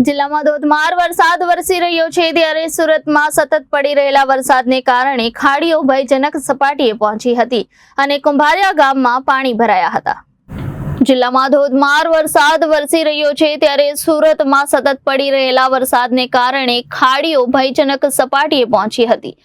જિલ્લામાં ધોધમાર વરસાદ વરસી રહ્યો છે ત્યારે સુરતમાં સતત પડી રહેલા વરસાદને કારણે ખાડીઓ ભયજનક સપાટીએ પહોંચી હતી અને કુંભારિયા ગામમાં પાણી ભરાયા હતા। જિલ્લામાં ધોધમાર વરસાદ વરસી રહ્યો છે ત્યારે સુરતમાં સતત પડી રહેલા વરસાદને કારણે ખાડીઓ ભયજનક સપાટીએ પહોંચી હતી।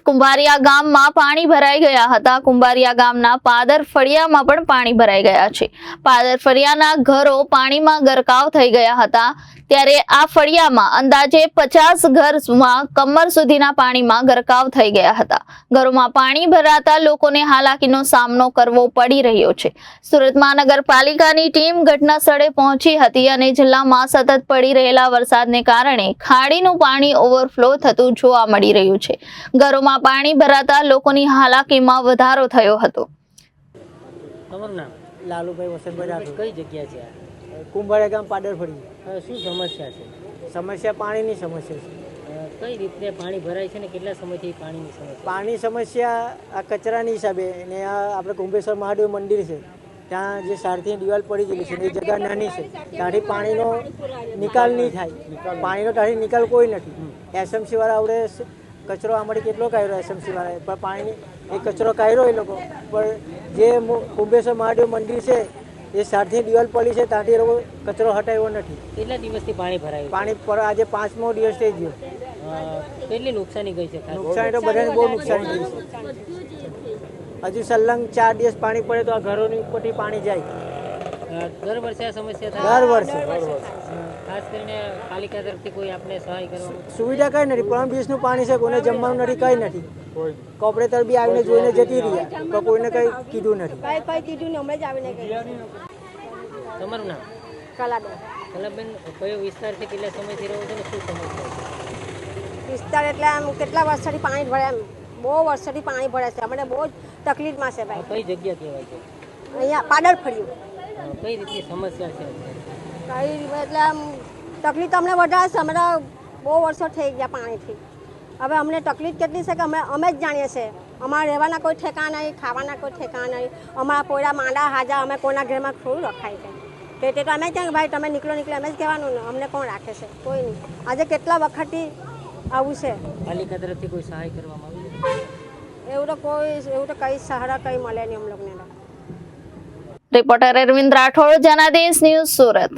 કુંભારિયા ગામમાં પાણી ભરાઈ ગયા હતા। કુંભારિયા ગામના પાદર ફળિયામાં પણ પાણી ભરાઈ ગયા છે। પાદર ફળિયાના ઘરો પાણીમાં ગરકાવ થઈ ગયા હતા ત્યારે આ ફળિયામાં અંદાજે 50 ઘરમાં કમર સુધીના પાણીમાં ગરકાવ થઈ ગયા હતા। ઘરોમાં પાણી ભરાતા લોકોને હાલાકીનો સામનો કરવો પડી રહ્યો છે। સુરત મહાનગરપાલિકાની ટીમ ઘટના સ્થળે પહોંચી હતી અને જિલ્લામાં સતત પડી રહેલા વરસાદને કારણે ખાડીનું પાણી ઓવરફ્લો થતું જોવા મળી રહ્યું છે। ઘરોમાં પાણી ભરાતા લોકોની હાલાકીમાં વધારો થયો હતો। તમારું નામ? લાલુભાઈ વસંતભાઈ રાઠોડ। કઈ જગ્યા છે આ? કુંભારિયા ગામ પાદર ફળી। શું સમસ્યા છે? સમસ્યા પાણીની સમસ્યા છે। કઈ રીતે પાણી ભરાય છે ને કેટલા સમયથી પાણીની સમસ્યા? પાણી સમસ્યા આ કચરાની હિસાબે ને આ આપણે કુંભેશ્વર મહાદેવ મંદિર છે ત્યાં જે સારથી દિવાલ પડી ગયેલી છે એ જગ્યા નાની છે ત્યાંથી પાણીનો નિકાલ નહીં થાય। પાણીનો ત્યાંથી નિકાલ કોઈ નથી। એસએમસી વાળા આવડે કચરો આમાંથી કેટલો કાઢ્યો એસએમસી વાળાએ પણ પાણી એ કચરો કાઢ્યો એ લોકો પણ જે કુંભેશ્વર મહાદેવ મંદિર છે એ સારથી દિવાલ પડી છે ત્યાંથી એ લોકો કચરો હટાવ્યો નથી। કેટલા દિવસથી પાણી ભરાયું? પાણી પર આજે 5મો દિવસ થઈ ગયો। કેટલી નુકસાની ગઈ છે? નુકસાની તો બધાને બહુ નુકસાની ગઈ છે। હજુ સલંગ 4 દિવસ પાણી પડે તો આ ઘરોની ઉપરથી પાણી જાય। દર વર્ષે આ સમસ્યા થાય? દર વર્ષે ખાસ કરીને પાલિકા તરફથી કોઈ આપણે સહાય કરવા? સુવિધા કઈ નથી। 3 દિવસનું પાણી છે, કોઈને જમવાનું નથી, કઈ નથી। કોર્પોરેટર બી આવીને જોઈને જતી રહ્યા પણ કોઈને કઈ કીધું નથી। તમારું નામ? કલાબેન। કલાબેન, કયો વિસ્તાર છે? કેટલા સમયથી રહો છો ને શું સમસ્યા છે? વિસ્તાર એટલે આમ કેટલા વર્ષોથી પાણી ભરાય, એમ બહુ વર્ષોથી પાણી ભરાય છે। અમને બહુ જ તકલીફમાં છે ભાઈ। કઈ જગ્યા કહેવાય છે? અહીંયા પાદર ફળ્યું। કઈ રીતની સમસ્યા છે? કઈ એટલે આમ તકલીફ અમને વધારે છે। અમે તો બહુ વર્ષો થઈ ગયા પાણીથી। હવે અમને તકલીફ કેટલી છે કે અમે જ જાણીએ છીએ। અમારા રહેવાના કોઈ ઠેકાણા નહીં, ખાવાના કોઈ ઠેકાણા નહીં। અમારા પોયરા માંડા હાજા અમે કોઈના ઘરમાં થોડું રખાય છે તે તો અમે ક્યાં કે ભાઈ તમે નીકળો નીકળો એમ જ કહેવાનું ને। અમને કોણ રાખે છે? કોઈ નહીં। આજે કેટલા વખતથી આવું છે। પાલિકા તરફથી કોઈ સહાય કરવામાં આવી? એવું તો કઈ સહારા કઈ મળે નહીં અમ લોકોને। Reporter Arvind Rathod, Janadesh news, Surat.